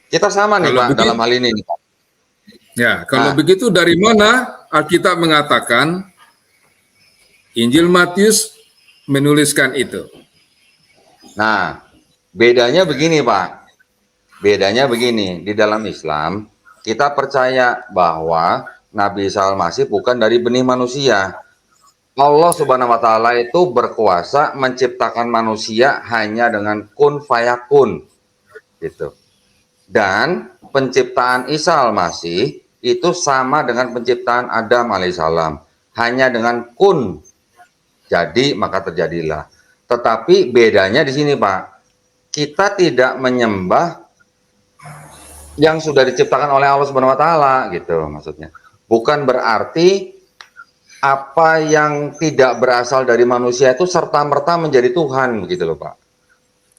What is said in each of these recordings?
Kita sama nih Kalau Pak begitu, dalam hal ini nih Pak. ya, kalau Nah, begitu dari mana Alkitab mengatakan Injil Matius menuliskan itu? nah, bedanya begini Pak. Bedanya begini, di dalam Islam kita percaya bahwa Nabi Isa Al-Masih bukan dari benih manusia. Allah Subhanahu wa taala itu berkuasa menciptakan manusia hanya dengan kun fayakun gitu. Dan penciptaan Isa Al-Masih itu sama dengan penciptaan Adam alaihissalam, hanya dengan kun. Jadi maka terjadilah. Tetapi bedanya di sini, Pak. Kita tidak menyembah yang sudah diciptakan oleh Allah Subhanahu wa taala gitu maksudnya. Bukan berarti apa yang tidak berasal dari manusia itu serta-merta menjadi Tuhan begitu loh, Pak.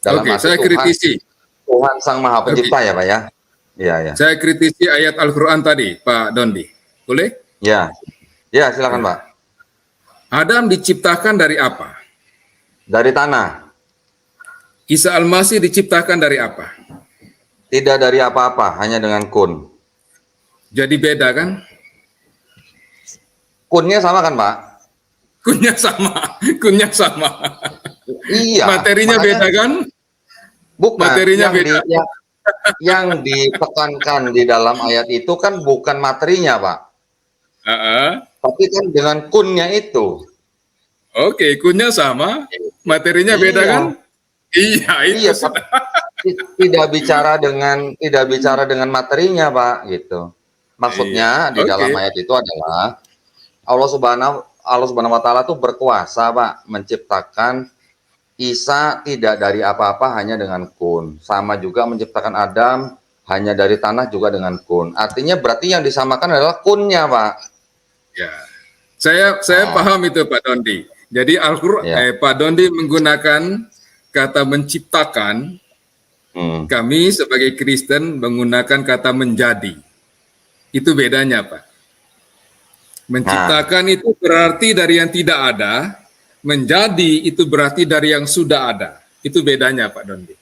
Dalam Oke, arti saya kritisi. Tuhan Sang Maha Oke, Pencipta ya, Pak ya. Iya, ya. saya kritisi ayat Al-Quran tadi, Pak Dondi. Boleh? Ya. Ya, silakan, Ya. Pak. Adam diciptakan dari apa? Dari tanah. Isa Al-Masih diciptakan dari apa? Tidak dari apa-apa, hanya dengan kun. Jadi beda kan? Kunnya sama kan, Pak? Kunnya sama, kunnya sama. Iya. Materinya Makanya, beda kan? bukan. Materinya Yang beda. yang ditekankan di dalam ayat itu kan bukan materinya, Pak. Tapi kan dengan kunnya itu. Oke, kunnya sama, materinya beda Iya. kan? Iya, itu Iya, sudah. tidak bicara dengan materinya, Pak, gitu. Maksudnya di Iya. dalam Oke. ayat itu adalah Allah Subhanahu wa taala tuh berkuasa, Pak, menciptakan Isa tidak dari apa-apa hanya dengan kun. Sama juga menciptakan Adam hanya dari tanah juga dengan kun. Artinya berarti yang disamakan adalah kunnya, Pak. Ya. Saya paham itu Pak Dondi. Jadi Ya. Pak Dondi menggunakan kata menciptakan, kami sebagai Kristen menggunakan kata menjadi. Itu bedanya, Pak. Menciptakan itu berarti dari yang tidak ada, menjadi itu berarti dari yang sudah ada. Itu bedanya, Pak Dondi.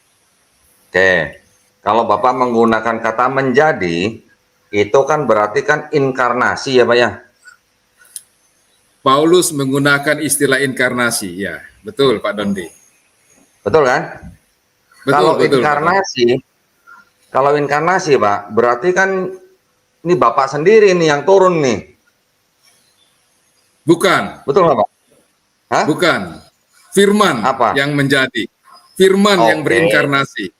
Oke. Kalau Bapak menggunakan kata menjadi, itu kan berarti kan inkarnasi ya, Pak ya? Paulus menggunakan istilah inkarnasi, ya. Betul, Pak Dondi. Betul kan? Betul, Kalau inkarnasi, Pak, berarti kan ini Bapak sendiri nih yang turun nih. Bukan. Betul nggak, Pak? Hah? Bukan. Firman Apa? yang menjadi. Firman yang berinkarnasi.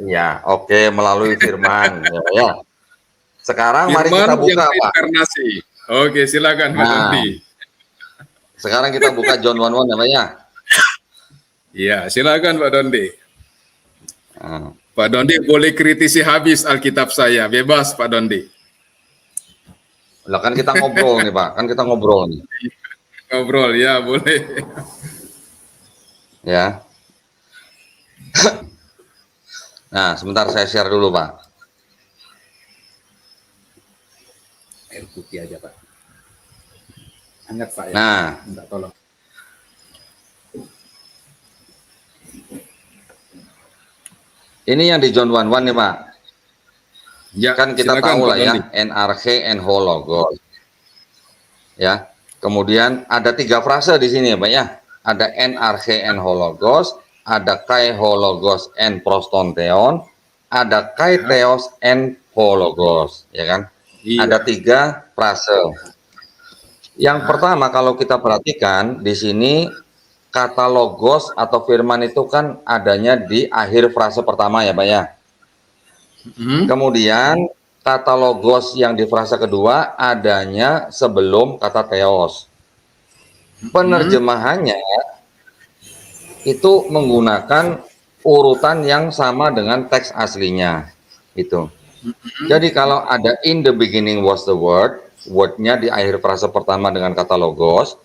Ya, oke, melalui firman. Ya. Sekarang Firman mari kita buka, yang Pak. berinkarnasi. Oke, silakan Pak Dondi. Sekarang kita buka John 1:1 ya, Pak ya? Iya, silakan Pak Dondi. Pak Dondi boleh kritisi habis Alkitab saya, bebas Pak Dondi. Lah kan kita ngobrol nih, Pak. Kan kita ngobrol nih. Ngobrol ya, boleh. Ya. Nah, sebentar saya share dulu, Pak. Air putih aja, Pak. Hangat, Pak ya. Nah, minta tolong. Ini yang di John 1:1 nih, Pak. Ya, kan kita silakan, tahu Pak lah ya, Dondi. NRK and hologos. Ya. Kemudian ada 3 frase di sini ya, Pak ya. Ada NRK and hologos, ada kai hologos and prostonteon, ada kai theos and hologos, ya kan? Iya. Ada 3 frase. Yang pertama kalau kita perhatikan di sini kata logos atau firman itu kan adanya di akhir frase pertama ya, Pak ya. Kemudian kata logos yang di frase kedua adanya sebelum kata theos. Penerjemahannya itu menggunakan urutan yang sama dengan teks aslinya itu. Jadi kalau ada in the beginning was the word, word-nya di akhir frase pertama dengan kata logos,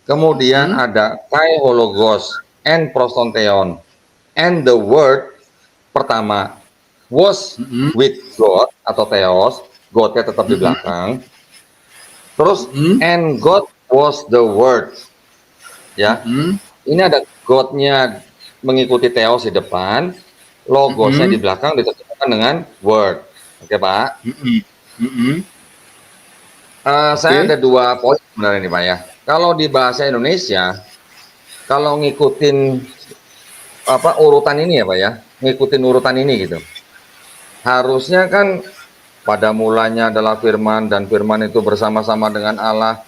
kemudian ada kai hologos and prostonteon, and the word pertama was with God atau theos, God-nya tetap di belakang. Terus and God was the word. Ya. Ini ada God-nya mengikuti theos di depan, logosnya di belakang diterjemahkan diterjemahkan dengan word. Oke, Pak. Saya ada Oke. 2 poin sebenarnya nih, Pak ya. Kalau di bahasa Indonesia, kalau ngikutin urutan ini ya, Pak ya, ngikutin urutan ini gitu. Harusnya kan pada mulanya adalah firman dan firman itu bersama-sama dengan Allah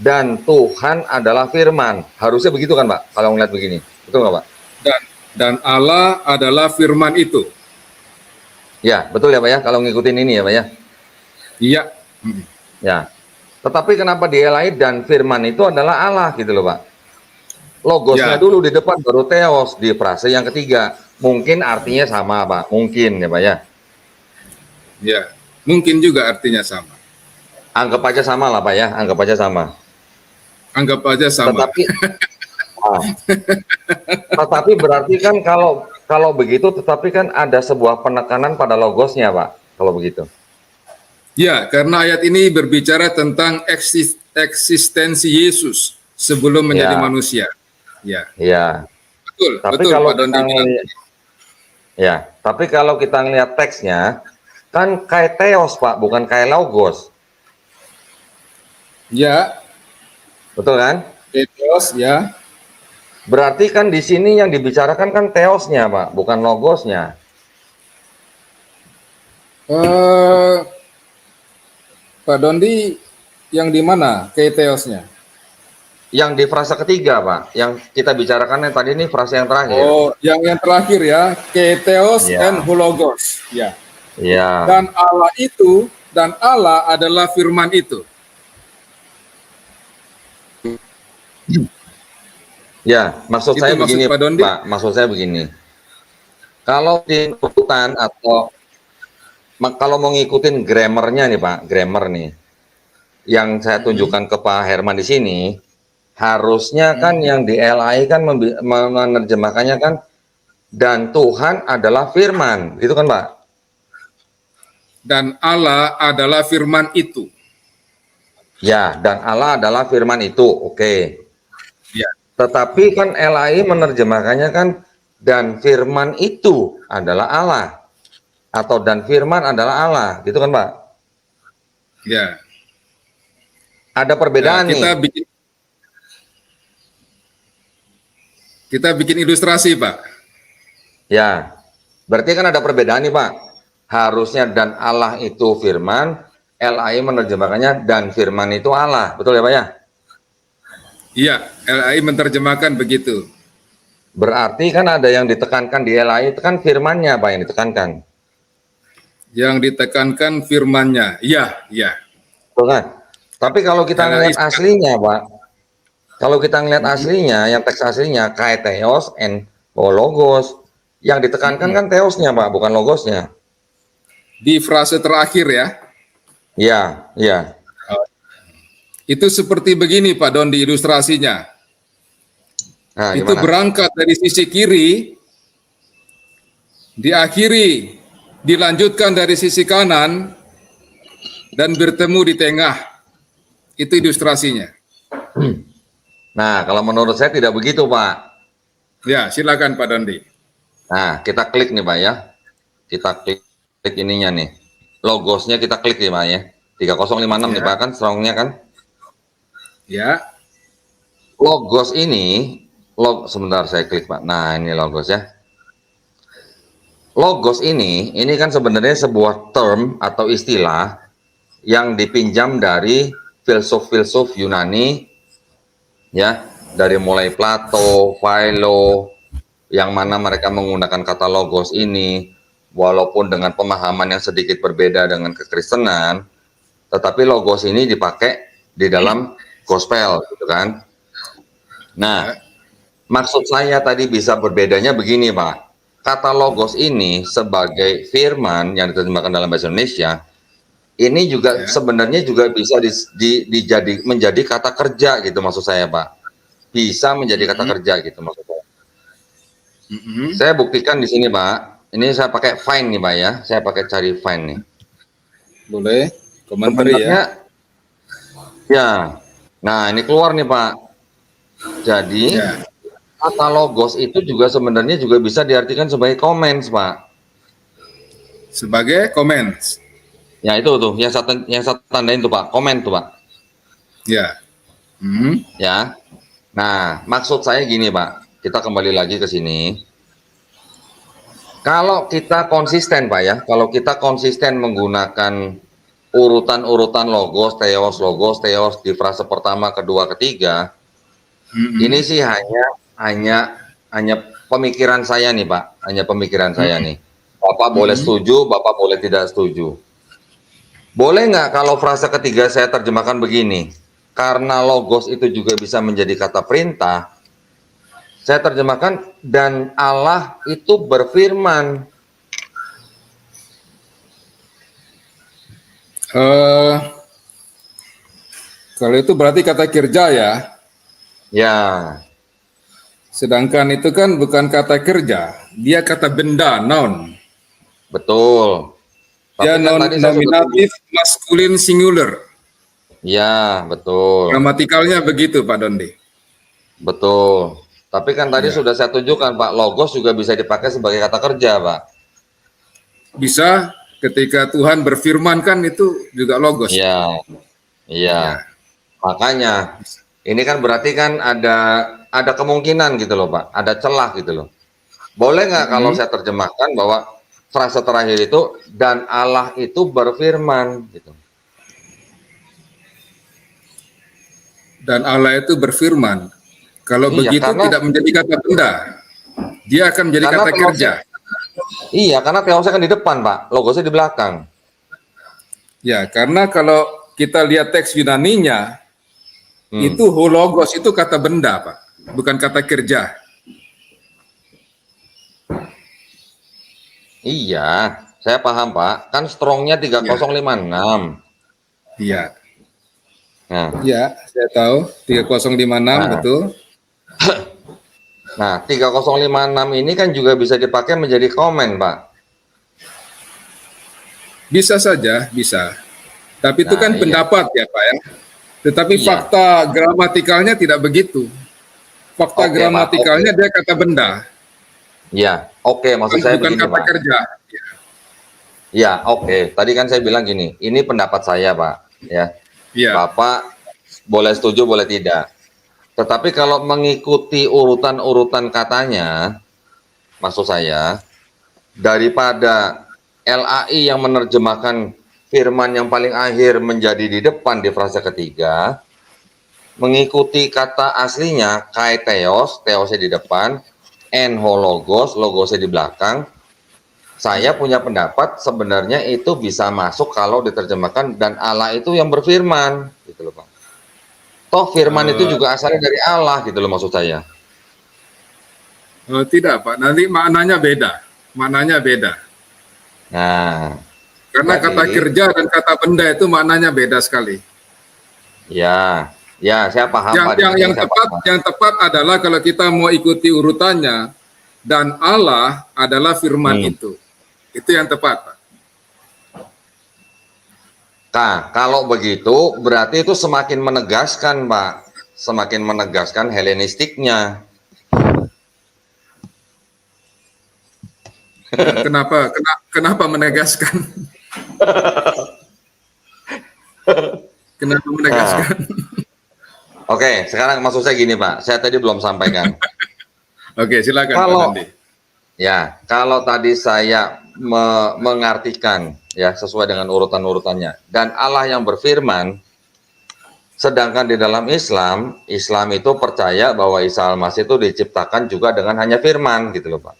dan Tuhan adalah firman. Harusnya begitu kan, Pak? Kalau ngeliat begini. Betul nggak, Pak? Dan Allah adalah firman itu. Ya, betul ya, Pak ya, kalau ngikutin ini ya, Pak ya. Iya. Ya. Tetapi kenapa dielai dan firman itu adalah Allah gitu loh, Pak. Logosnya Ya, dulu di depan baru theos di frase yang ketiga. Mungkin artinya sama, Pak. Mungkin ya, Pak ya. ya. Mungkin juga artinya sama. Anggap aja sama lah, Pak ya. Anggap aja sama. Anggap aja sama. Tetapi ah, tetapi berarti kan kalau begitu tetapi kan ada sebuah penekanan pada logosnya, Pak. Kalau begitu. Ya, karena ayat ini berbicara tentang eksistensi Yesus sebelum menjadi Ya, manusia. Ya, ya. betul, Tapi betul kalau Pak kita Dondi bilang. ngelihat ya, tapi kalau kita ngelihat teksnya kan kayak theos, Pak, bukan kayak logos. Ya, Betul kan? etos, ya. Berarti kan di sini yang dibicarakan kan theosnya, Pak, bukan logosnya. Eh, Pak Dondi yang di mana keteosnya? Yang di frase ketiga, Pak, yang kita bicarakan yang tadi ini frase yang terakhir. Oh, yang terakhir ya, keteos Ya, and hologos. Ya. ya, Dan Allah adalah firman itu. ya. Maksud Itu saya maksud begini, Pak Dondi? Pak. Maksud saya begini. Kalau di urutan atau kalau mau ngikutin grammarnya nih, Pak, grammar nih, yang saya tunjukkan ke Pak Herman di sini, harusnya kan yang di LAI kan menerjemahkannya kan dan Tuhan adalah firman, itu kan, Pak? Dan Allah adalah firman itu. Ya, dan Allah adalah firman itu, oke. Ya. Tetapi kan LAI menerjemahkannya kan dan firman itu adalah Allah atau dan firman adalah Allah, gitu kan, Pak? Ya. Ada Nah, perbedaan nih. Kita bikin ilustrasi, Pak. Ya, berarti kan ada perbedaan nih, Pak. Harusnya dan Allah itu firman, LAI menerjemahkannya dan firman itu Allah, betul ya, Pak ya? Iya, LAI menerjemahkan begitu. Berarti kan ada yang ditekankan di LAI itu kan firmannya, Pak, yang ditekankan. Yang ditekankan firmannya. Iya, iya. Betul kan? Tapi kalau kita LAI ngelihat aslinya, Pak, kalau kita ngelihat aslinya, yang teks aslinya kayak theos and logos, yang ditekankan kan theosnya, Pak, bukan logosnya. di frase terakhir ya. Iya, iya. Itu seperti begini Pak Don di ilustrasinya. Nah, Itu gimana? berangkat dari sisi kiri, diakhiri, dilanjutkan dari sisi kanan, dan bertemu di tengah. Itu ilustrasinya. Nah, kalau menurut saya tidak begitu, Pak. Ya, silakan Pak Dondi. Nah, kita klik nih, Pak ya. Kita klik ininya nih. Logosnya kita klik nih, Pak ya. 3056 nih, Ya. Pak, kan strongnya kan. Ya, Logos ini, sebentar saya klik, Pak. Nah, ini logos ya. Logos ini kan sebenarnya sebuah term atau istilah yang dipinjam dari filsuf-filsuf Yunani, ya, dari mulai Plato, Philo, yang mana mereka menggunakan kata logos ini, walaupun dengan pemahaman yang sedikit berbeda dengan kekristenan, tetapi logos ini dipakai di dalam gospel, gitu kan. Nah, maksud saya tadi bisa berbedanya begini, Pak. Kata logos ini sebagai firman yang diterjemahkan dalam bahasa Indonesia, ini juga sebenarnya juga bisa menjadi kata kerja gitu maksud saya, Pak. Bisa menjadi kata kerja gitu maksud saya. Saya buktikan di sini, Pak. Ini saya pakai find nih, Pak ya. Saya pakai cari find nih. boleh. Komentar ya. Sebenarnya, ya. Nah, ini keluar nih, Pak. Jadi, Ya. kata logos itu juga sebenarnya juga bisa diartikan sebagai comments, Pak. sebagai comments. Ya itu tuh, yang satu tandain tuh Pak, komen tuh Pak. Ya. Ya. Nah, maksud saya gini Pak, kita kembali lagi ke sini. Kalau kita konsisten Pak ya, kalau kita konsisten menggunakan urutan-urutan logos, teos di frase pertama, kedua, ketiga, ini sih hanya pemikiran saya nih Pak, hanya pemikiran saya nih. Bapak boleh setuju, Bapak boleh tidak setuju. Boleh nggak kalau frase ketiga saya terjemahkan begini? Karena logos itu juga bisa menjadi kata perintah, saya terjemahkan, dan Allah itu berfirman. Kalau itu berarti kata kerja ya. Ya. Sedangkan itu kan bukan kata kerja, dia kata benda, noun. Betul. Dia Tapi kan tadi saya nominatif maskulin singular. Ya, betul. Gramatikalnya begitu Pak Dondi. Betul. Tapi kan tadi Ya. sudah saya tunjukkan Pak, logos juga bisa dipakai sebagai kata kerja Pak. Bisa ketika Tuhan berfirman kan itu juga logos. Iya. Iya. Makanya ini kan berarti kan ada kemungkinan gitu loh Pak, ada celah gitu loh. Boleh nggak kalau saya terjemahkan bahwa frase terakhir itu dan Allah itu berfirman gitu. Dan Allah itu berfirman. Kalau Iya, begitu tidak menjadi kata benda, dia akan menjadi kata kerja. Iya, karena teosnya kan di depan Pak, logosnya di belakang. Ya, karena kalau kita lihat teks Yunaninya, itu hologos itu kata benda Pak, bukan kata kerja. Iya, saya paham Pak. Kan strongnya 3056. Iya. Nah, Ya, saya tahu 3056 betul. Nah, 3056 ini kan juga bisa dipakai menjadi komen, Pak. Bisa saja, bisa. Tapi itu kan pendapat ya, Pak ya. Tetapi fakta gramatikalnya tidak begitu. Fakta gramatikalnya dia kata benda. Ya, oke. Maksud saya bukan begini, kata Pak. kerja. Ya, oke. Tadi kan saya bilang gini, ini pendapat saya, Pak. Ya. Bapak boleh setuju, boleh tidak. Tetapi kalau mengikuti urutan-urutan katanya, maksud saya, daripada LAI yang menerjemahkan firman yang paling akhir menjadi di depan di frase ketiga, mengikuti kata aslinya, kai teos, teosnya di depan, en hologos, logosnya di belakang, saya punya pendapat sebenarnya itu bisa masuk kalau diterjemahkan dan Allah itu yang berfirman, gitu loh Pak. Toh firman itu juga asalnya dari Allah gitu loh maksud saya. Tidak Pak, nanti maknanya beda. Maknanya beda. Nah, karena kata kerja dan kata benda itu maknanya beda sekali. Ya, ya saya paham Pak. Yang tepat adalah kalau kita mau ikuti urutannya dan Allah adalah firman itu. Itu yang tepat Pak. Nah, kalau begitu berarti itu semakin menegaskan, Pak. Semakin menegaskan Helenistiknya. Kenapa menegaskan? Kenapa menegaskan? Oke, sekarang maksud saya gini, Pak. Saya tadi belum sampaikan. Oke, silakan Pak Nandi. Ya, kalau tadi saya mengartikan ya sesuai dengan urutan-urutannya dan Allah yang berfirman, sedangkan di dalam Islam itu percaya bahwa Isa Al-Masih itu diciptakan juga dengan hanya firman gitu loh Pak.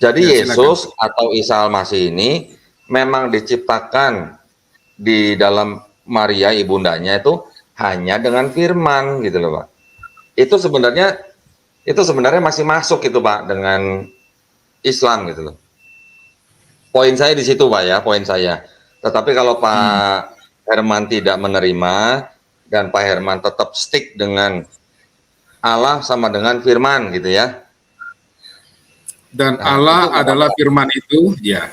Jadi Yesus atau Isa Al-Masih ini memang diciptakan di dalam Maria ibundanya itu hanya dengan firman gitu loh Pak. Itu sebenarnya masih masuk gitu Pak dengan Islam gitu loh. Poin saya di situ Pak ya, poin saya. Tetapi kalau Pak Herman tidak menerima dan Pak Herman tetap stick dengan Allah sama dengan firman gitu ya. Dan Allah adalah firman itu, ya.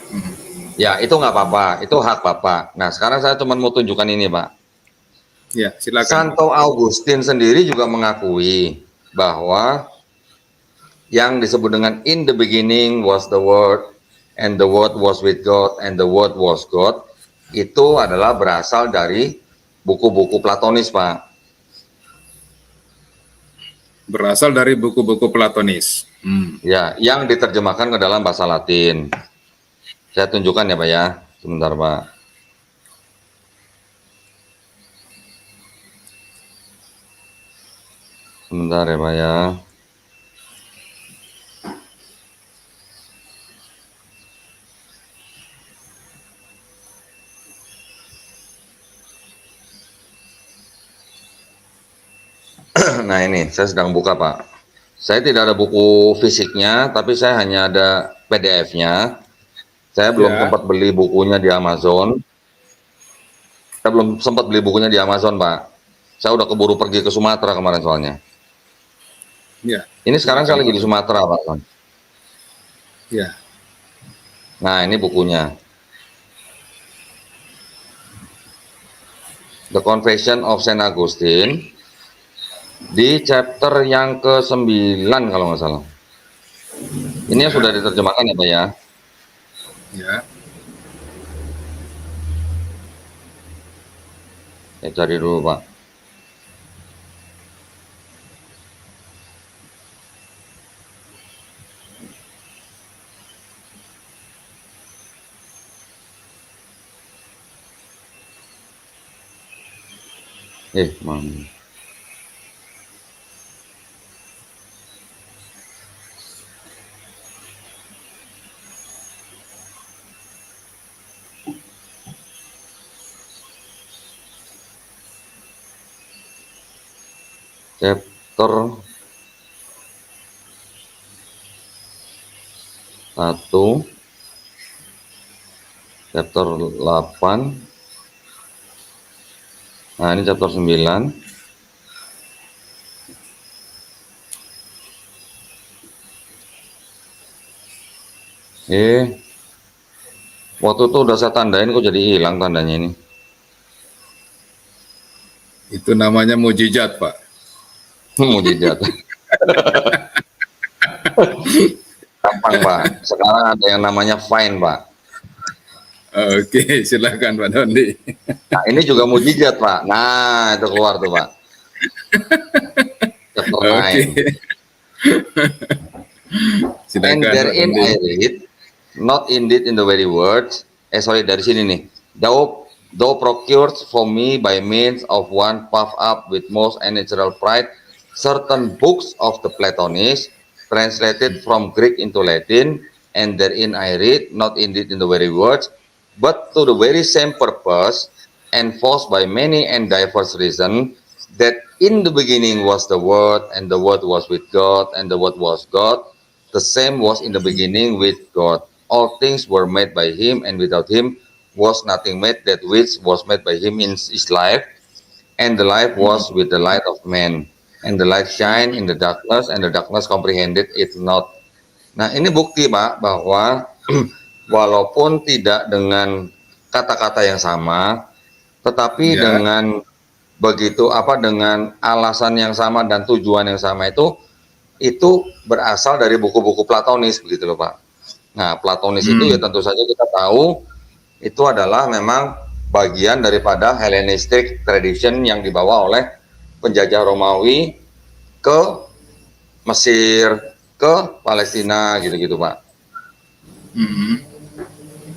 Ya, itu nggak apa-apa, itu hak Bapak. Nah, sekarang saya cuma mau tunjukkan ini Pak. Ya, silakan. Santo Augustin sendiri juga mengakui bahwa yang disebut dengan in the beginning was the word, and the word was with God, and the word was God, itu adalah berasal dari buku-buku Platonis, Pak. Berasal dari buku-buku Platonis. Ya, yang diterjemahkan ke dalam bahasa Latin. Saya tunjukkan ya, Pak ya. Sebentar, Pak. Sebentar ya, Pak ya. Nah ini, saya sedang buka, Pak. Saya tidak ada buku fisiknya, tapi saya hanya ada PDF-nya. Saya belum Ya. sempat beli bukunya di Amazon. Saya belum sempat beli bukunya di Amazon, Pak. Saya udah keburu pergi ke Sumatera kemarin soalnya. Ya. Ini sekarang saya Silakan, lagi Pak. di Sumatera, Pak. Ya. Nah, ini bukunya. The Confession of Saint Augustine. Di chapter yang ke-9 kalau nggak salah. Ini yang sudah diterjemahkan ya, Pak ya. Ya. Saya cari dulu, Pak. Mana? Chapter 1, chapter 8. Nah, ini chapter 9. Waktu itu udah saya tandain, kok jadi hilang tandanya ini. Itu namanya mujizat, Pak. Mujizat. Gampang, Pak. Sekarang ada yang namanya fine, Pak. Oke, silakan Pak Dondi. Nah, ini juga mujizat, Pak. Nah, itu keluar tuh, Pak. Chapter 9. Oke. And Silakan Pak therein Dondi. I read, not indeed in the very words, dari sini nih. Thou procured for me by means of one puffed up with most unnatural pride certain books of the Platonists, translated from Greek into Latin, and therein I read, not indeed in the very words, but to the very same purpose, enforced by many and diverse reasons, that in the beginning was the Word, and the Word was with God, and the Word was God. The same was in the beginning with God. All things were made by him, and without him was nothing made that which was made by him in his life. And the life was with the light of man. And the light shine in the darkness, and the darkness comprehended it not. Nah, ini bukti, Pak, bahwa walaupun tidak dengan kata-kata yang sama, tetapi Ya. dengan dengan alasan yang sama dan tujuan yang sama itu berasal dari buku-buku Platonis begitu loh, Pak. Nah, Platonis itu ya tentu saja kita tahu itu adalah memang bagian daripada Hellenistic tradition yang dibawa oleh penjajah Romawi ke Mesir, ke Palestina gitu-gitu, Pak.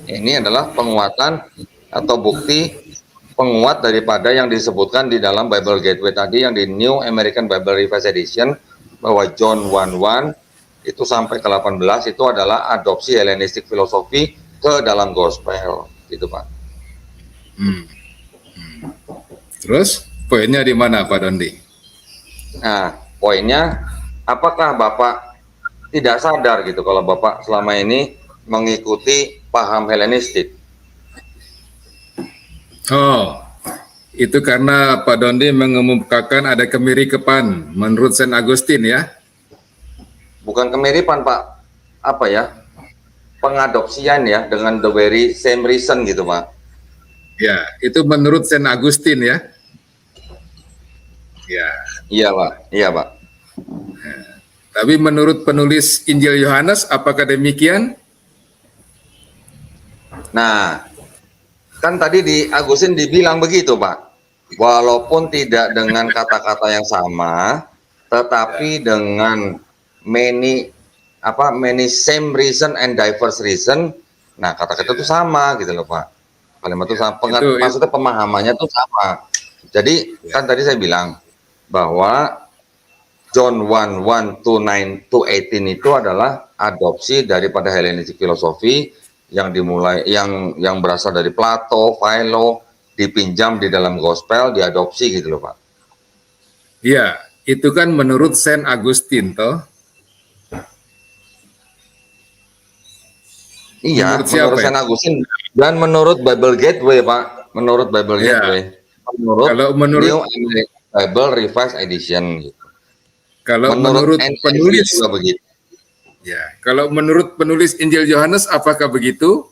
Ini adalah penguatan atau bukti penguat daripada yang disebutkan di dalam Bible Gateway tadi, yang di New American Bible Revised Edition, bahwa John 1:1 itu sampai ke 18 itu adalah adopsi Hellenistic filosofi ke dalam gospel, gitu, Pak. Terus poinnya di mana, Pak Dondi? Nah, poinnya, apakah Bapak tidak sadar gitu kalau Bapak selama ini mengikuti paham Hellenistik? Oh, itu karena Pak Dondi mengemukakan ada kemirikapan menurut Saint Augustine ya? Bukan kemiripan, Pak. Apa ya? Pengadopsian ya, dengan the very same reason gitu, Pak. Ya, itu menurut Saint Augustine ya? Ya. Iya, Pak. Iya, Pak. Tapi menurut penulis Injil Yohanes, apakah demikian? Nah, kan tadi di Agustin dibilang begitu, Pak. Walaupun tidak dengan kata-kata yang sama, tetapi dengan many many same reason and diverse reason. Nah, kata-kata itu sama gitu loh, Pak. Kalimat itu sama, maksudnya pemahamannya itu sama. Jadi kan tadi saya bilang bahwa John 1:1 to 9 to 18 itu adalah adopsi daripada Hellenistic filosofi yang dimulai yang berasal dari Plato, Philo, dipinjam di dalam gospel, diadopsi gitu loh, Pak. Iya, itu kan menurut Saint Augustine toh. Iya, menurut menurut Saint Augustine dan menurut Bible Gateway, Pak. Menurut Bible Gateway. Menurut kalau menurut New American Bible Revised Edition gitu. Kalau menurut penulis juga begitu. Ya, kalau menurut penulis Injil Yohanes apakah begitu?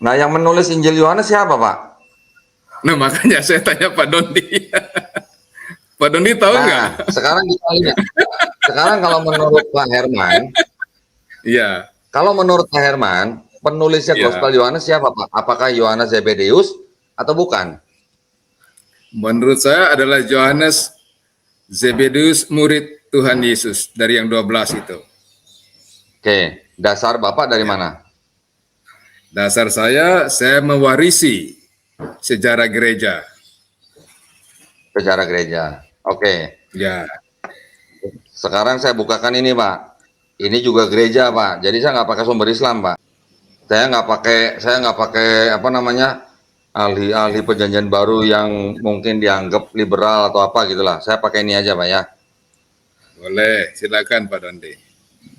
Nah, yang menulis Injil Yohanes siapa, Pak? Nah, makanya saya tanya Pak Dondi. Pak Dondi tahu nggak? Sekarang kita lihat. Sekarang kalau menurut Pak Herman, Iya. Kalau menurut Pak Herman, penulisnya Gospel Yohanes siapa, Pak? Apakah Yohanes Zebedeus atau bukan? Menurut saya adalah Yohanes Zebedeus, murid Tuhan Yesus dari yang 12 itu. Oke, dasar Bapak dari mana? Dasar saya mewarisi sejarah gereja. Sejarah gereja. Oke. Ya. Sekarang saya bukakan ini, Pak. Ini juga gereja, Pak. Jadi saya nggak pakai sumber Islam, Pak. Saya nggak pakai ahli-ahli perjanjian baru yang mungkin dianggap liberal atau apa gitulah. Saya pakai ini aja, Pak ya. Boleh, silakan Pak Dondi.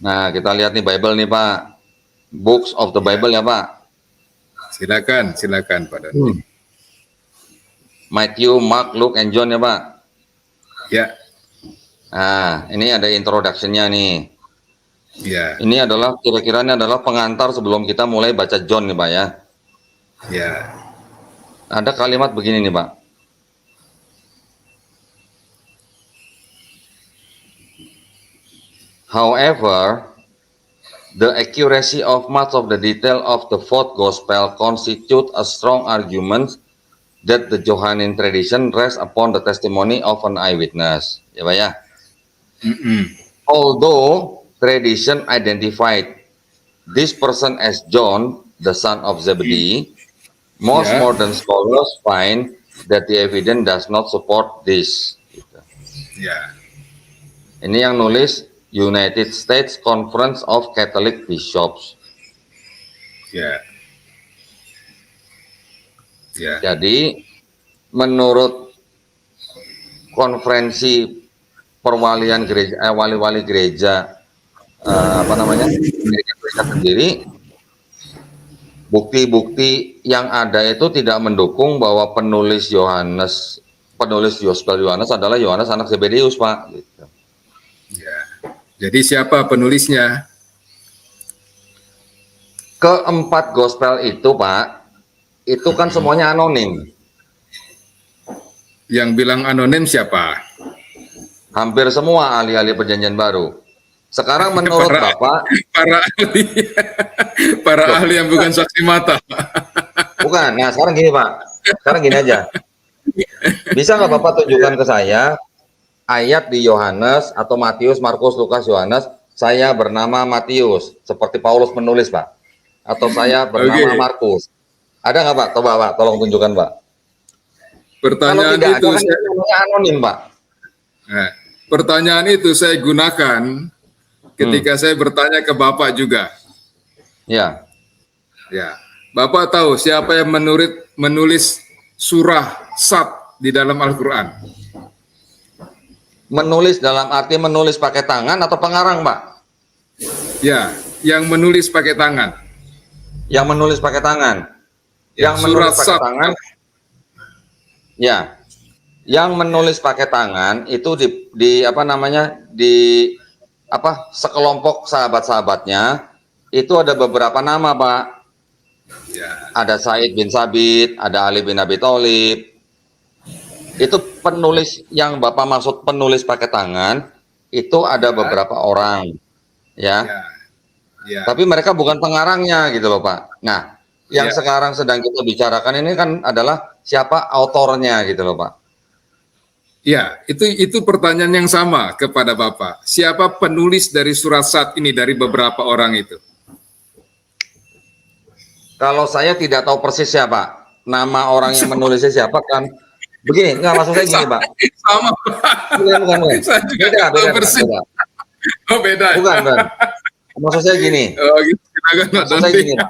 Nah, kita lihat nih Bible nih, Pak. Books of the Bible ya, Pak. Silakan Pak Dondi. Matthew, Mark, Luke, and John ya, Pak. Ya. Nah, ini ada introduction-nya nih. Ya. Ini adalah kira-kiranya adalah pengantar sebelum kita mulai baca John nih, Pak ya. Ya. Ada kalimat begini nih, Pak. However, the accuracy of much of the detail of the fourth gospel constitute a strong argument that the Johannine tradition rests upon the testimony of an eyewitness. Ya, Pak ya. Although tradition identified this person as John, the son of Zebedee, most modern scholars find that the evidence does not support this. Ya. Ini yang nulis United States Conference of Catholic Bishops. Ya. Ya. Jadi menurut konferensi perwalian gereja, wali-wali gereja Amerika Serikat sendiri, bukti-bukti yang ada itu tidak mendukung bahwa penulis Gospel Yohanes adalah Yohanes anak Zebedeus, Pak. Gitu. Ya. Jadi siapa penulisnya? Keempat Gospel itu, Pak, itu kan semuanya anonim. Yang bilang anonim siapa? Hampir semua ahli-ahli perjanjian baru. Sekarang menurut Bapak, para ahli yang bukan saksi mata. Bukan. Nah, sekarang gini, Pak. Sekarang gini aja. Bisa nggak Bapak tunjukkan ke saya ayat di Yohanes atau Matius, Markus, Lukas, Yohanes, saya bernama Matius, seperti Paulus menulis, Pak. Atau saya bernama Markus. Ada nggak, Pak? Coba, Pak, tolong tunjukkan, Pak. Pertanyaan kalau tidak itu ada, kan anonim, Pak. Nah, pertanyaan itu saya gunakan ketika saya bertanya ke Bapak juga. Ya. Ya. Bapak tahu siapa yang menulis surah Sat di dalam Al-Quran? Menulis dalam arti menulis pakai tangan atau pengarang, Pak? Ya, yang menulis pakai tangan. Yang menulis pakai tangan. Yang menulis pakai tangan. Ya. Yang menulis pakai tangan itu di sekelompok sahabat-sahabatnya itu ada beberapa nama, Pak. Ya. Ada Said bin Sabit, ada Ali bin Abi Thalib. Itu penulis yang Bapak maksud penulis pakai tangan, itu ada beberapa orang, ya. Ya, ya, Tapi mereka bukan pengarangnya gitu loh Pak. Nah, yang ya, sekarang sedang kita bicarakan ini kan adalah siapa autornya gitu loh Pak. ya. Itu pertanyaan yang sama kepada Bapak. Siapa penulis dari surat Sad ini dari beberapa orang itu? Kalau saya tidak tahu persis siapa, nama orang yang menulisnya siapa kan. Begini, nggak maksud saya gini Pak. Sama. Bukan. Saya juga Beda, nggak tahu beda, persis. beda. Oh, beda. Bukan. Maksud saya gini. Oh, gitu. Silakan, Pak Maksud saya Dondi. gini Pak.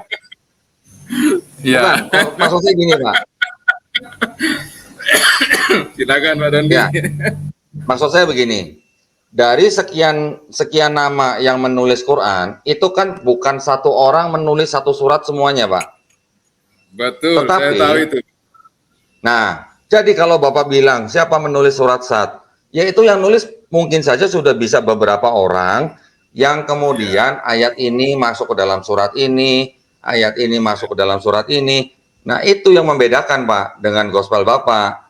Ya, Bukan, maksud saya gini Pak. silakan Pak Dondi. Ya, maksud saya begini. Dari sekian nama yang menulis Quran, itu kan bukan satu orang menulis satu surat semuanya, Pak. Betul, saya Tetapi, tahu itu. nah, jadi kalau Bapak bilang siapa menulis surat Sad, yaitu yang nulis mungkin saja sudah bisa beberapa orang yang kemudian ayat ini masuk ke dalam surat ini, ayat ini masuk ke dalam surat ini. Nah, itu yang membedakan, Pak, dengan gospel Bapak.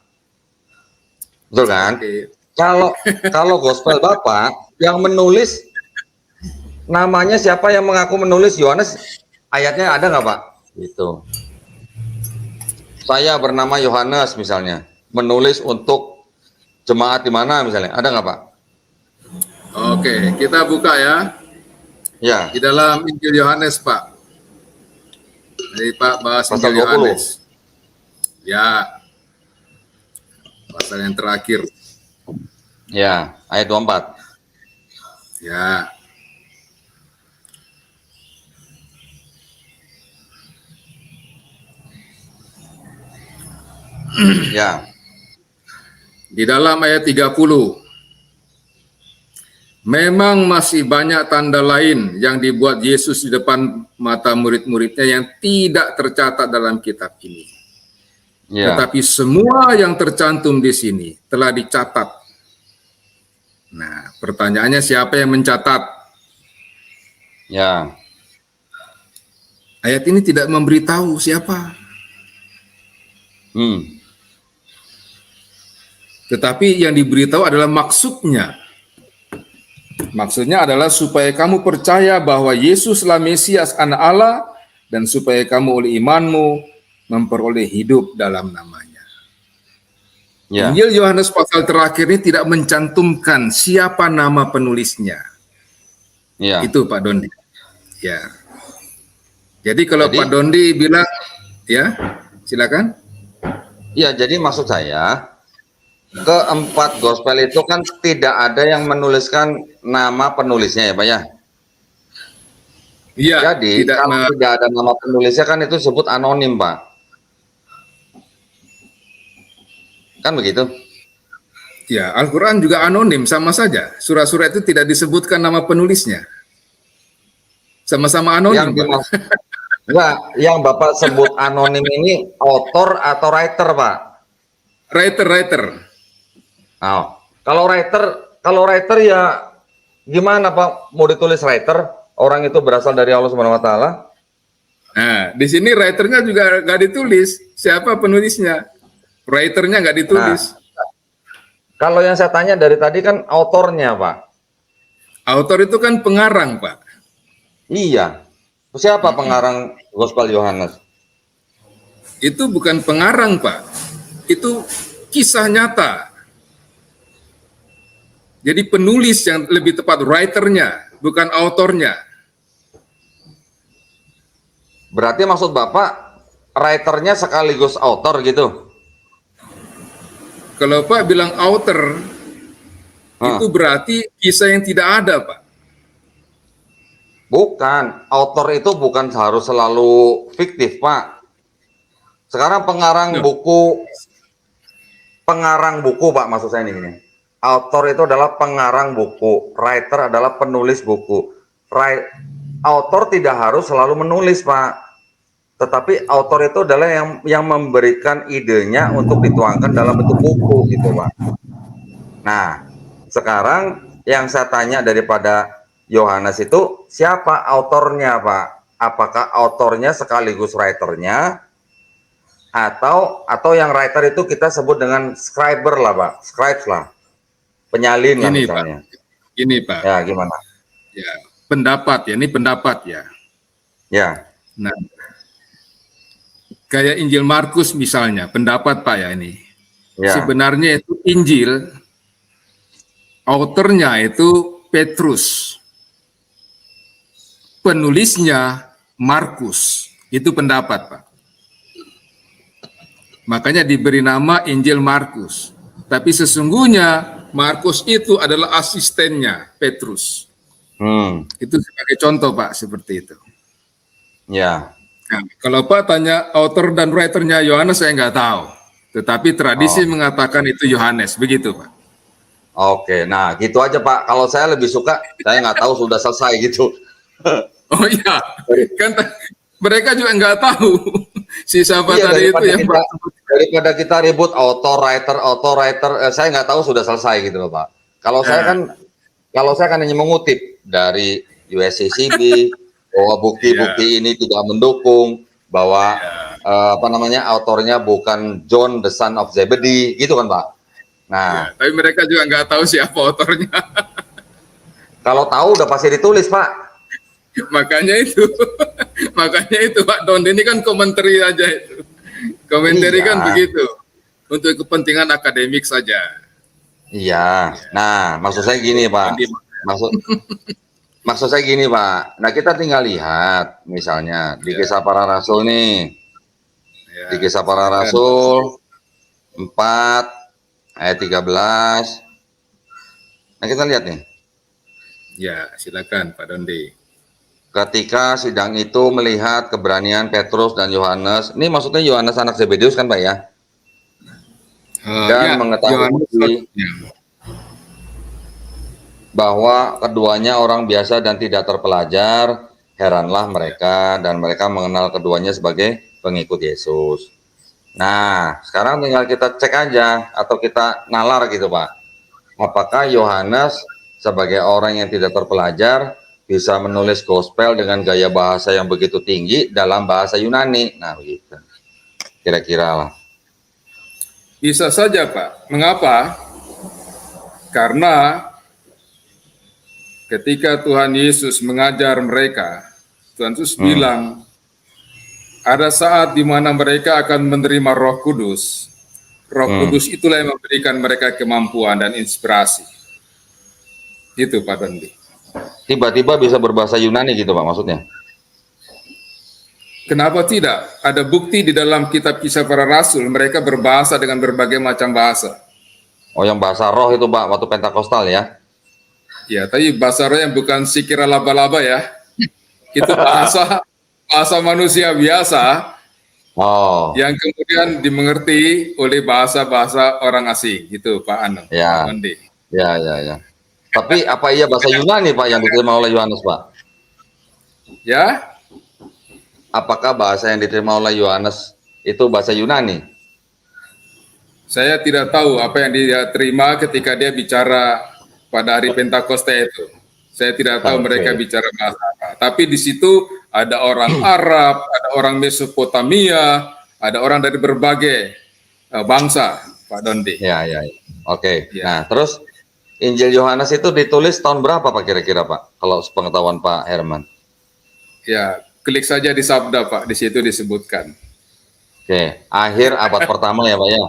Betul kan? Oke. Kalau gospel Bapak yang menulis namanya siapa yang mengaku menulis Yohanes, ayatnya ada nggak Pak? Gitu. Saya bernama Yohanes misalnya, menulis untuk jemaat di mana misalnya, ada nggak Pak? Oke, kita buka ya. Ya, Di dalam Injil Yohanes, Pak. Jadi Pak bahas pasal Injil 20. Yohanes. Ya, pasal yang terakhir. Ya, ayat 24. Ya, Ya, di dalam ayat 30. Memang masih banyak tanda lain yang dibuat Yesus di depan mata murid-muridnya yang tidak tercatat dalam kitab ini. ya, Tetapi semua yang tercantum di sini telah dicatat. Nah, pertanyaannya siapa yang mencatat? ya, Ayat ini tidak memberitahu siapa. Tetapi yang diberitahu adalah maksudnya. Maksudnya adalah supaya kamu percaya bahwa Yesuslah Mesias Anak Allah dan supaya kamu oleh imanmu memperoleh hidup dalam namanya. ya, Injil Yohanes pasal terakhir ini tidak mencantumkan siapa nama penulisnya. ya. Itu Pak Dondi. Ya. Jadi kalau Jadi- Pak Dondi bilang, ya, silakan. Ya, jadi maksud saya keempat gospel itu kan tidak ada yang menuliskan nama penulisnya ya Pak ya. Iya, Jadi kalau tidak ada nama penulisnya kan itu disebut anonim Pak. Kan begitu? ya, Al-Quran juga anonim, sama saja. Surat-surat itu tidak disebutkan nama penulisnya. Sama-sama anonim, Yang Pak. dimaksud, enggak, yang Bapak sebut anonim ini author atau writer Pak? Writer. Nah, kalau writer ya gimana Pak? Mau ditulis writer, orang itu berasal dari Allah Subhanahu wa taala. Nah, di sini writernya juga nggak ditulis. Siapa penulisnya? Writernya nggak ditulis. Kalau yang saya tanya dari tadi kan autornya, Pak. Autor itu kan pengarang, Pak. Iya. Siapa pengarang Gospel Yohanes? Itu bukan pengarang, Pak. Itu kisah nyata. Jadi penulis yang lebih tepat writernya, bukan autornya. Berarti maksud Bapak writernya sekaligus author gitu? Kalau Pak bilang author, itu berarti kisah yang tidak ada, Pak. Bukan, author itu bukan harus selalu fiktif, Pak. Sekarang pengarang buku, Pak, maksud saya ini. Author itu adalah pengarang buku, writer adalah penulis buku. Author tidak harus selalu menulis, Pak. Tetapi author itu adalah yang memberikan idenya untuk dituangkan dalam bentuk buku, gitu, Pak. Nah, sekarang yang saya tanya daripada Yohanes itu siapa autornya, Pak? Apakah autornya sekaligus writernya atau yang writer itu kita sebut dengan scriber lah, Pak, scribes lah, penyalin lah Ini, misalnya. Pak. Ini Pak, Ya, gimana? ya pendapat ya, ini pendapat ya. Ya, Nah, kayak Injil Markus misalnya, pendapat Pak ya ini. ya. Sebenarnya itu Injil, autornya itu Petrus, penulisnya Markus. Itu pendapat Pak. Makanya diberi nama Injil Markus. Tapi sesungguhnya Markus itu adalah asistennya Petrus. Hmm, Itu sebagai contoh Pak, seperti itu. ya. Nah, kalau Pak tanya author dan writernya Yohanes, saya nggak tahu. Tetapi tradisi Oh, mengatakan itu Yohanes, begitu Pak. oke. Nah, gitu aja Pak. Kalau saya lebih suka, saya nggak tahu sudah selesai gitu. Oh iya, kan mereka juga nggak tahu si siapa Iya, tadi itu yang daripada kita ribut auto writer, saya nggak tahu sudah selesai gitu loh Pak. Kalau saya ya, kan, kalau saya kan hanya mengutip dari USCCB bahwa ya, bukti-bukti ini tidak mendukung bahwa apa namanya autornya bukan John the son of Zebedee, gitu kan Pak. ya. Nah, Tapi mereka juga nggak tahu siapa autornya. kalau tahu udah pasti ditulis Pak. Makanya itu, makanya itu Pak Don ini kan komentari aja itu. Komentari Iya, kan begitu, untuk kepentingan akademik saja. iya. Nah, maksud saya gini Pak. Ini, Maksud maksud saya gini Pak. Nah, kita tinggal lihat misalnya di ya, Kisah Para Rasul nih. ya, Di Kisah Para silakan. Rasul 4 ayat 13. Nah, kita lihat nih. Ya, silakan Pak Dondi. Ketika sidang itu melihat keberanian Petrus dan Yohanes, ini maksudnya Yohanes anak Zebedeus kan Pak ya, dan Ya, Yohanes, mengetahui ya, bahwa keduanya orang biasa dan tidak terpelajar, heranlah mereka dan mereka mengenal keduanya sebagai pengikut Yesus. Nah, sekarang tinggal kita cek aja atau kita nalar gitu Pak. Apakah Yohanes sebagai orang yang tidak terpelajar bisa menulis gospel dengan gaya bahasa yang begitu tinggi dalam bahasa Yunani? Nah, begitu. Kira-kira lah. bisa saja Pak. Mengapa? Karena ketika Tuhan Yesus mengajar mereka, Tuhan Yesus bilang, ada saat di mana mereka akan menerima Roh Kudus. Roh Kudus itulah yang memberikan mereka kemampuan dan inspirasi. Itu Pak Dondi. Tiba-tiba bisa berbahasa Yunani gitu Pak maksudnya? Kenapa tidak? Ada bukti di dalam kitab Kisah Para Rasul, mereka berbahasa dengan berbagai macam bahasa. Oh, yang bahasa roh itu Pak, waktu Pentakosta ya? Ya, tapi bahasa roh yang bukan sikira laba-laba ya. Itu bahasa bahasa manusia biasa Oh, yang kemudian dimengerti oleh bahasa-bahasa orang asing. Gitu Pak Anam, Pak ya, Dondi. ya. Tapi apa iya bahasa Yunani Pak yang diterima oleh Yohanes Pak? Ya, Apakah bahasa yang diterima oleh Yohanes itu bahasa Yunani? saya tidak tahu apa yang dia terima ketika dia bicara pada hari Pentakosta itu. Saya tidak tahu mereka Oke. bicara bahasa apa. Tapi di situ ada orang Arab, ada orang Mesopotamia, ada orang dari berbagai bangsa, Pak Dondi. Ya. Oke. Ya, Nah, terus Injil Yohanes itu ditulis tahun berapa Pak kira-kira Pak? Kalau sepengetahuan Pak Herman. ya, klik saja di Sabda Pak, di situ disebutkan. Oke, akhir abad pertama ya Pak ya.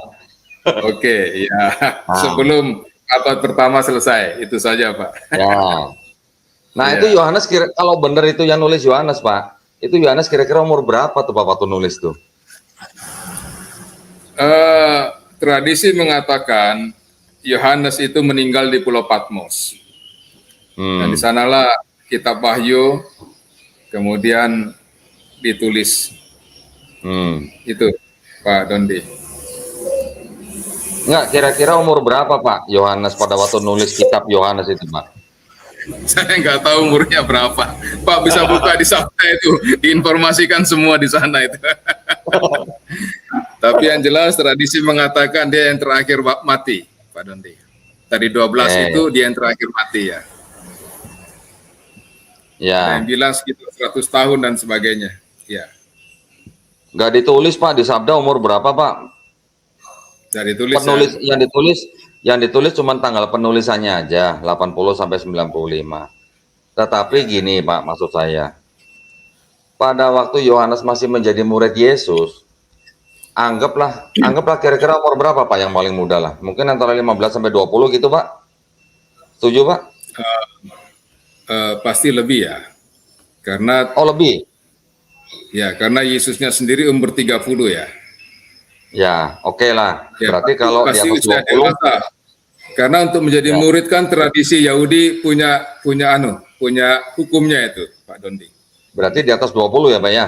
Oke, ya, Nah, sebelum abad pertama selesai, itu saja Pak. ya. Nah, itu Ya, Yohanes kalau benar itu yang nulis Yohanes Pak. Itu Yohanes kira-kira umur berapa tuh Pak waktu nulis tuh? tradisi mengatakan Yohanes itu meninggal di Pulau Patmos. Dan di Hmm. sanalah kitab Wahyu kemudian ditulis. Hmm. Itu Pak Dondi. Enggak, kira-kira umur berapa Pak Yohanes pada waktu nulis kitab Yohanes itu Pak? Saya nggak tahu umurnya berapa. Pak bisa buka di Sabda itu, diinformasikan semua di sana itu. Tapi yang jelas tradisi mengatakan dia yang terakhir mati, Pak Dondi. Dari 12 Eh, itu dia yang terakhir mati ya. Ada yang ya. bilang sekitar 100 tahun dan sebagainya. Ya, Nggak ditulis Pak di Sabda umur berapa Pak? dari tulis ya. Penulis yang ditulis Yang ditulis cuma tanggal penulisannya aja, 80 sampai 95. Tetapi gini Pak, maksud saya, pada waktu Yohanes masih menjadi murid Yesus, anggaplah kira-kira umur berapa Pak yang paling muda lah? Mungkin antara 15 sampai 20 gitu Pak. Setuju Pak? Pasti lebih ya. Karena Oh lebih? karena Yesusnya sendiri umur 30 ya. Ya, oke lah. Ya, Berarti kalau di pasti atas usia 20, dewasa. Karena untuk menjadi ya, murid kan tradisi Yahudi punya hukumnya itu, Pak Dondi. berarti di atas 20 ya Pak ya?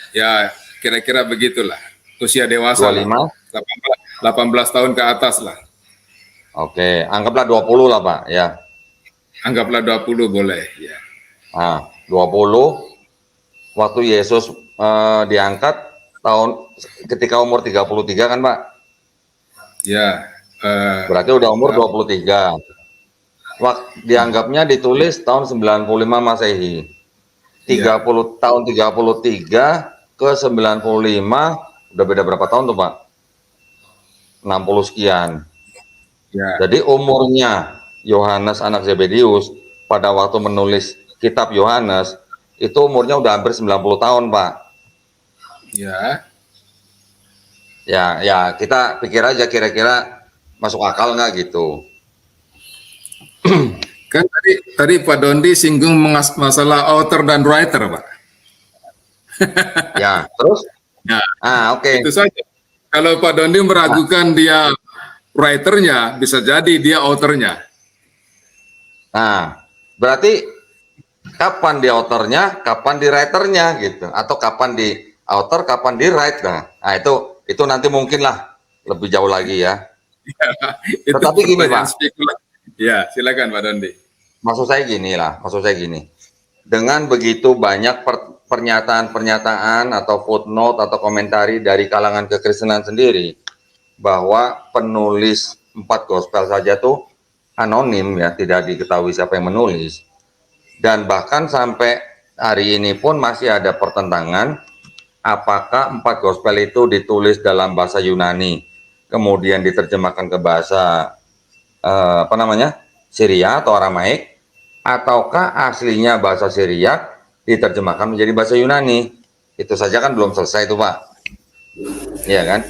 Ya, kira-kira begitulah. Usia dewasa lah. 25? 18 tahun ke atas lah. Oke, anggaplah 20 lah Pak ya. Anggaplah 20 boleh, ya. Nah, 20 waktu Yesus diangkat ketika umur 33 kan Pak? Ya, Berarti udah umur 23. Dianggapnya ditulis tahun 95 Masehi. 30 tahun 33 ke 95 udah beda berapa tahun tuh Pak? 60 sekian. ya, Jadi umurnya Yohanes anak Zebedius pada waktu menulis kitab Yohanes itu umurnya udah hampir 90 tahun Pak. ya. Ya kita pikir aja kira-kira masuk akal nggak gitu. Kan tadi Pak Dondi singgung masalah author dan writer, Pak. Ya, terus? Ya, Oke. itu saja. Kalau Pak Dondi meragukan dia writernya, bisa jadi dia authornya. Nah, berarti kapan di authornya, kapan di writernya gitu, atau kapan di author, kapan di write. Nah itu nanti mungkin lah lebih jauh lagi ya. Itu Tetapi gini pertanyaan Pak, spekulatif. Ya, silakan Pak Dondi. maksud saya gini, dengan begitu banyak pernyataan-pernyataan atau footnote atau komentari dari kalangan kekristenan sendiri bahwa penulis 4 gospel saja tuh anonim ya, tidak diketahui siapa yang menulis, dan bahkan sampai hari ini pun masih ada pertentangan apakah 4 gospel itu ditulis dalam bahasa Yunani kemudian diterjemahkan ke bahasa Syria atau Aramaik, ataukah aslinya bahasa Syria diterjemahkan menjadi bahasa Yunani. Itu saja kan belum selesai itu Pak, iya kan?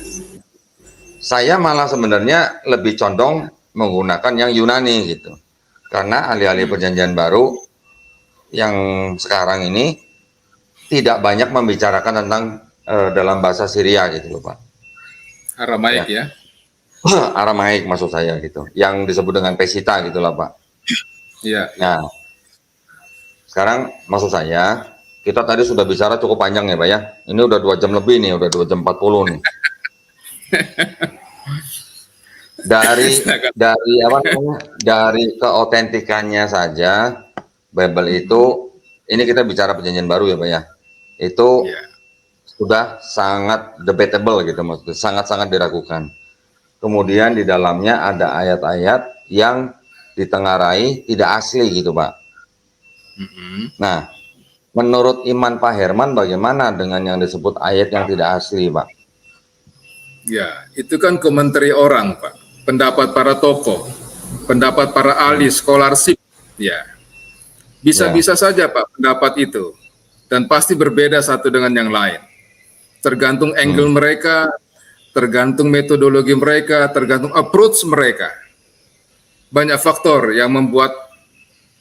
Saya malah sebenarnya lebih condong menggunakan yang Yunani gitu, karena ahli-ahli perjanjian baru yang sekarang ini tidak banyak membicarakan tentang dalam bahasa Syria gitu loh Pak. Aramaik ya. Aramaik maksud saya gitu, yang disebut dengan Pesita gitulah Pak. Iya. Nah, sekarang maksud saya kita tadi sudah bicara cukup panjang ya Pak ya. Ini udah 2 jam lebih nih, udah 2 jam 40 nih. Dari apa namanya? Dari keautentikannya saja Bible itu, ini kita bicara perjanjian baru ya Pak ya. Itu sudah sangat debatable gitu, maksudnya sangat-sangat diragukan. Kemudian di dalamnya ada ayat-ayat yang ditengarai tidak asli gitu Pak. Nah, menurut iman Pak Herman bagaimana dengan yang disebut ayat yang tidak asli Pak? Ya, itu kan komentari orang Pak, pendapat para tokoh, pendapat para ahli, scholarship, ya. Bisa-bisa saja Pak pendapat itu, dan pasti berbeda satu dengan yang lain. Tergantung angle mereka, tergantung metodologi mereka, tergantung approach mereka. Banyak faktor yang membuat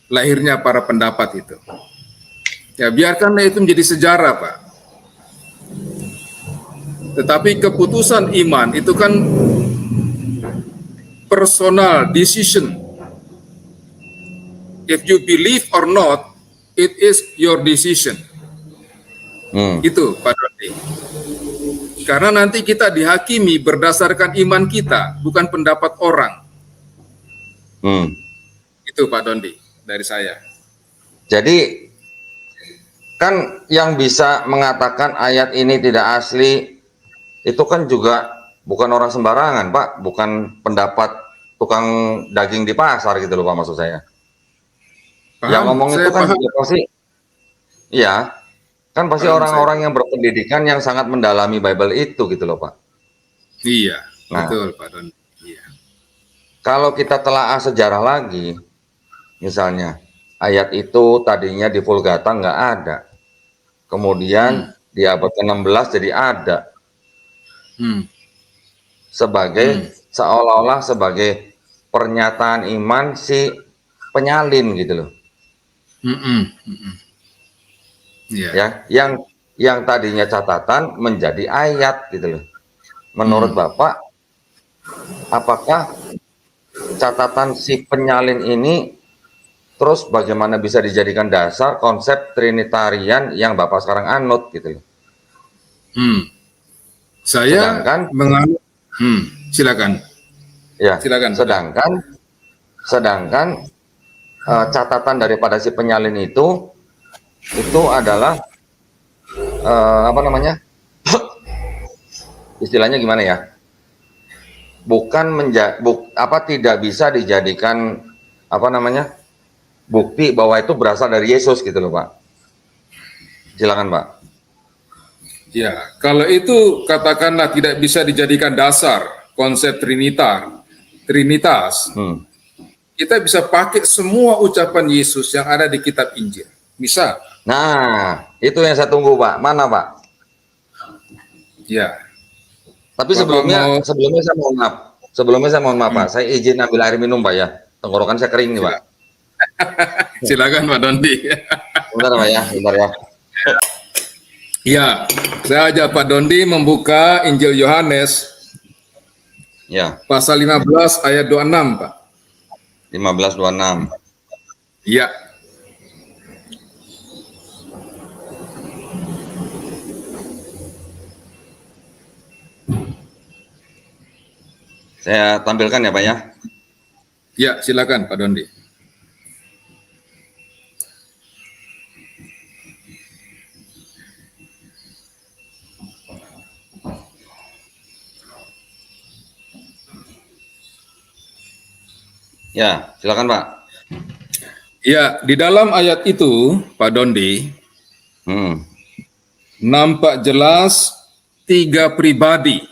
lahirnya para pendapat itu. Ya, biarkanlah itu menjadi sejarah, Pak. Tetapi keputusan iman itu kan personal decision. If you believe or not, it is your decision. Itu, Pak Dodi. Karena nanti kita dihakimi berdasarkan iman kita, bukan pendapat orang. Itu Pak Dondi dari saya. Jadi kan yang bisa mengatakan ayat ini tidak asli itu kan juga bukan orang sembarangan Pak, bukan pendapat tukang daging di pasar gitu loh Pak, maksud saya. Paham? Yang ngomong Saya itu kan paham. juga pasti, iya, kan pasti Paham orang-orang yang berpendidikan yang sangat mendalami Bible itu gitu loh Pak. Iya, Nah, betul Pak Dondi. Iya. Kalau kita telaah sejarah lagi, misalnya ayat itu tadinya di Vulgata nggak ada, kemudian Hmm. di abad ke-16 jadi ada, Hmm. Hmm. sebagai seolah-olah sebagai pernyataan iman si penyalin gitu loh. Hmm. Hmm. Hmm. Iya. Ya, yang tadinya catatan menjadi ayat gitu loh. Menurut Hmm. Bapak, apakah catatan si penyalin ini terus bagaimana bisa dijadikan dasar konsep Trinitarian yang Bapak sekarang anut gitu loh. Hmm. Saya Sedangkan menganut. Silakan. ya, Silakan, Pak Don. sedangkan sedangkan catatan daripada si penyalin itu adalah apa namanya? Istilahnya gimana ya? Bukan tidak bisa dijadikan apa namanya? Bukti bahwa itu berasal dari Yesus gitu loh, Pak. Silakan, Pak. Ya, kalau itu katakanlah tidak bisa dijadikan dasar konsep Trinitas, Hmm. kita bisa pakai semua ucapan Yesus yang ada di kitab Injil. Misal, Nah, itu yang saya tunggu, Pak. Mana, Pak? ya, Tapi Bapak sebelumnya, mau. sebelumnya saya mohon maaf. Sebelumnya saya mohon maaf, Pak. Hmm, Saya izin ambil air minum, Pak ya. Tenggorokan saya kering nih, Pak. sila- silakan Pak Dondi. Bentar, Pak ya. Bentar ya. Ya, saya ajak Pak Dondi membuka Injil Yohanes Ya, pasal 15 ayat 26, Pak. 15:26. Ya, Saya tampilkan ya, Pak ya. ya, silakan Pak Dondi. Ya, silakan, Pak. Ya, di dalam ayat itu, Pak Dondi, Hmm. nampak jelas tiga pribadi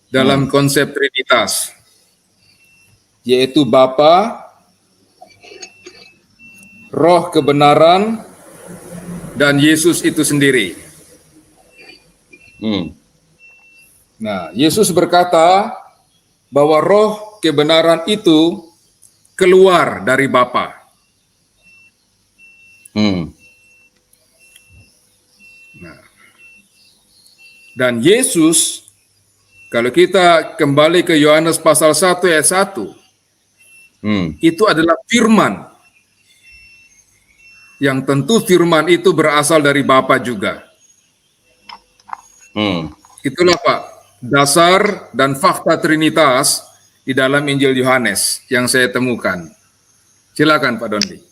dalam Hmm. konsep Trinitas, yaitu Bapa, Roh kebenaran, dan Yesus itu sendiri. Hmm. Nah, Yesus berkata bahwa Roh kebenaran itu keluar dari Bapa. Hmm. Dan Yesus, kalau kita kembali ke Yohanes pasal 1 ayat 1, Hmm. itu adalah firman. Yang tentu firman itu berasal dari Bapa juga. Hmm. Itulah Pak, dasar dan fakta Trinitas di dalam Injil Yohanes yang saya temukan. Silakan Pak Dondi.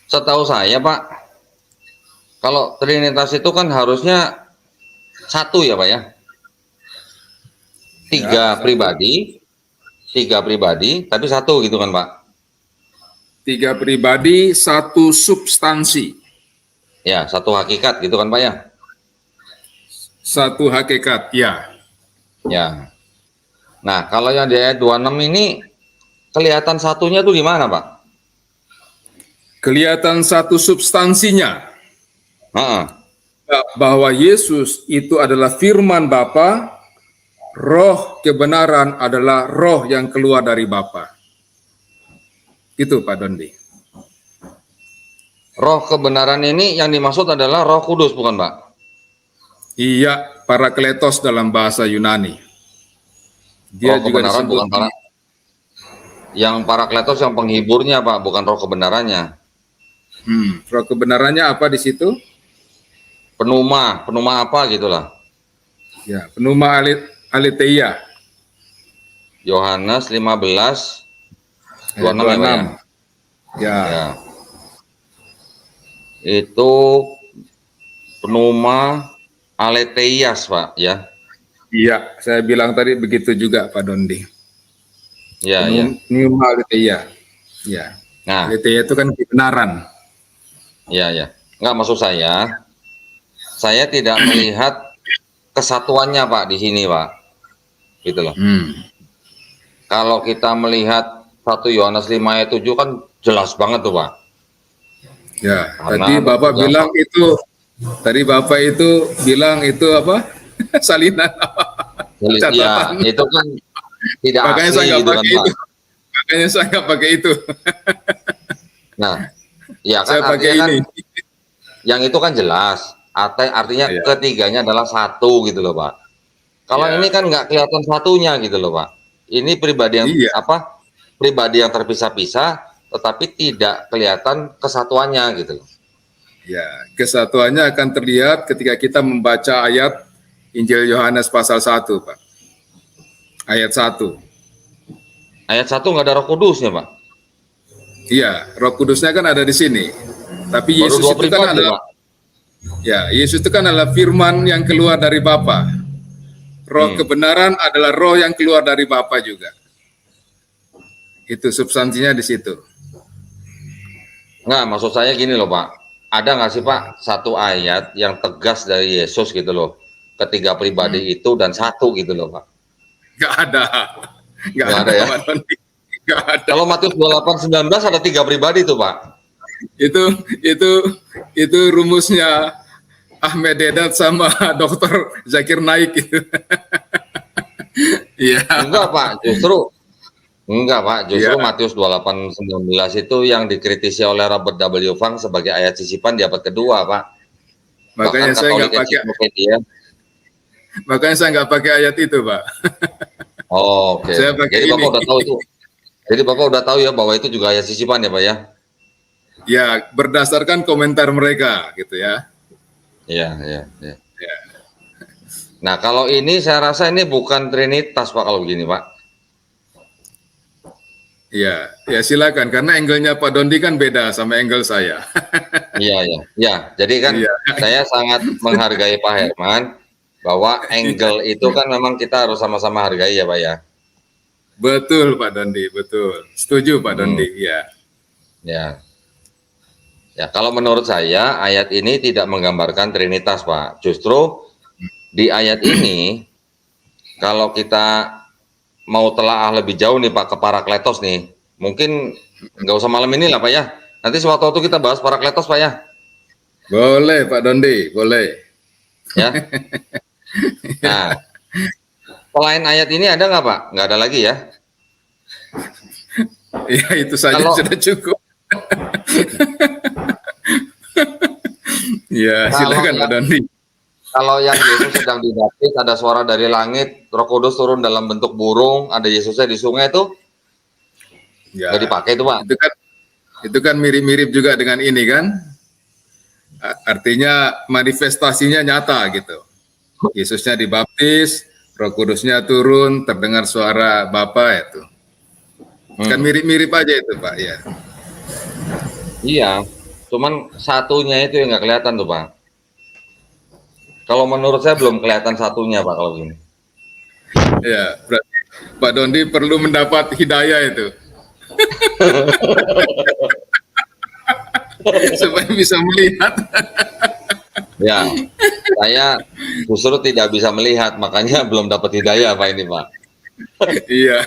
Setahu saya, Pak, kalau Trinitas itu kan harusnya satu ya, Pak ya. Ya, Tiga pribadi, tapi satu gitu kan, Pak. tiga pribadi, satu substansi, Ya, satu hakikat gitu kan, Pak ya. satu hakikat. Ya, Ya. Nah, kalau yang di ayat 26 ini kelihatan satunya tuh di mana, Pak? kelihatan satu substansinya, Heeh. bahwa Yesus itu adalah firman Bapa, Roh kebenaran adalah roh yang keluar dari Bapa. Itu Pak Dondi. Roh kebenaran ini yang dimaksud adalah Roh Kudus, bukan, Pak? Iya, Parakletos dalam bahasa Yunani. Dia Roh juga kebenaran disebut bukan para yang Parakletos yang penghiburnya, Pak, bukan roh kebenarannya. roh kebenarannya apa di situ? Penuma apa gitulah. Ya, pneuma aletheia. Yohanes 15 Ayat 26 ya, Pak ya. 26. Ya, Ya. Itu pneuma aleteias, Pak ya. iya, saya bilang tadi begitu juga Pak Dondi. Ya, ya. Pneuma aletheia. Ya, Nah, aletheia itu kan kebenaran. ya, ya. Enggak, maksud saya tidak melihat kesatuannya, Pak, di sini, Pak. Gitu loh. Kalau kita melihat 1 Yohanes 5 ayat 7 kan jelas banget tuh Pak. Ya, Karena tadi ada Bapak beberapa. bilang itu, tadi Bapak itu bilang itu apa? Salinan Ya, catatan. itu kan tidak Makanya saya asli nggak gitu kan pakai Pak. itu. Makanya saya nggak pakai itu. Nah, ya kan Saya pakai artinya kan ini. yang itu kan jelas. Artinya Ya, ketiganya adalah satu gitu loh Pak. Kalau ini ya, kan nggak kelihatan satunya gitu loh Pak. Ini pribadi yang iya, apa? Pribadi yang terpisah-pisah, tetapi tidak kelihatan kesatuannya gitu loh. ya. Kesatuannya akan terlihat ketika kita membaca ayat Injil Yohanes pasal 1, Pak. Ayat 1. Ayat 1 nggak ada Roh Kudusnya Pak. Iya, Roh Kudusnya kan ada di sini. Tapi Baru Yesus dua itu kan pribadi adalah, Pak. ya, Yesus itu kan adalah firman yang keluar dari Bapa. Roh Hmm. kebenaran adalah roh yang keluar dari Bapa juga. Itu substansinya di situ. Nggak, maksud saya gini loh Pak. Ada nggak sih Pak satu ayat yang tegas dari Yesus gitu loh. Ketiga pribadi itu dan satu gitu loh Pak. Nggak ada. Nggak Nggak ada, ada ya. Pak Doni. Nggak ada. Kalau Matius 28:19 ada 3 pribadi tuh Pak. Itu itu itu rumusnya Ahmed Dedat sama Dokter Zakir Naik itu. Iya, Enggak Pak, iya. justru Matius 28:19 itu yang dikritisi oleh Robert W. Fang sebagai ayat sisipan di abad kedua Pak. Bahkan Makanya saya Katolik nggak pakai, Encyclopedia. makanya saya nggak pakai ayat itu, Pak. Oh, oke. Saya pakai Jadi ini. Bapak udah tahu itu. Jadi Bapak udah tahu ya bahwa itu juga ayat sisipan ya Pak ya. Ya, berdasarkan komentar mereka gitu ya. Iya, iya, iya. Ya, Nah, kalau ini saya rasa ini bukan Trinitas Pak kalau begini Pak. ya, ya silakan karena angle-nya Pak Dondi kan beda sama angle saya. Iya, iya. Ya, jadi kan Iya, saya sangat menghargai Pak Herman bahwa angle itu kan memang kita harus sama-sama hargai ya Pak ya. betul Pak Dondi, betul. Setuju Pak Hmm, Dondi, ya. ya. Ya, kalau menurut saya ayat ini tidak menggambarkan Trinitas, Pak. Justru di ayat ini kalau kita mau telaah lebih jauh nih Pak ke Parakletos nih, mungkin nggak usah malam ini lah Pak ya. Nanti suatu waktu kita bahas Parakletos Pak ya. Boleh Pak Dondi, boleh. Ya. Nah, selain ayat ini ada nggak Pak? Nggak ada lagi ya. Ya itu saja Kalau sudah cukup. Ya kalau silakan Pak yang Dondi. kalau yang Yesus sedang dibaptis ada suara dari langit, Roh Kudus turun dalam bentuk burung, ada Yesusnya di sungai itu Ya nggak dipakai itu Pak. itu kan mirip-mirip juga dengan ini kan. Artinya manifestasinya nyata gitu. Yesusnya dibaptis, Roh Kudusnya turun, terdengar suara Bapa itu. Kan Hmm. mirip-mirip aja itu Pak ya. Iya, cuman satunya itu yang nggak kelihatan tuh Pak. Kalau menurut saya belum kelihatan satunya Pak kalau gini. Ya, berarti Pak Dondi perlu mendapat hidayah itu supaya bisa melihat. Ya, saya justru tidak bisa melihat, makanya belum dapat hidayah Pak ini Pak. Iya.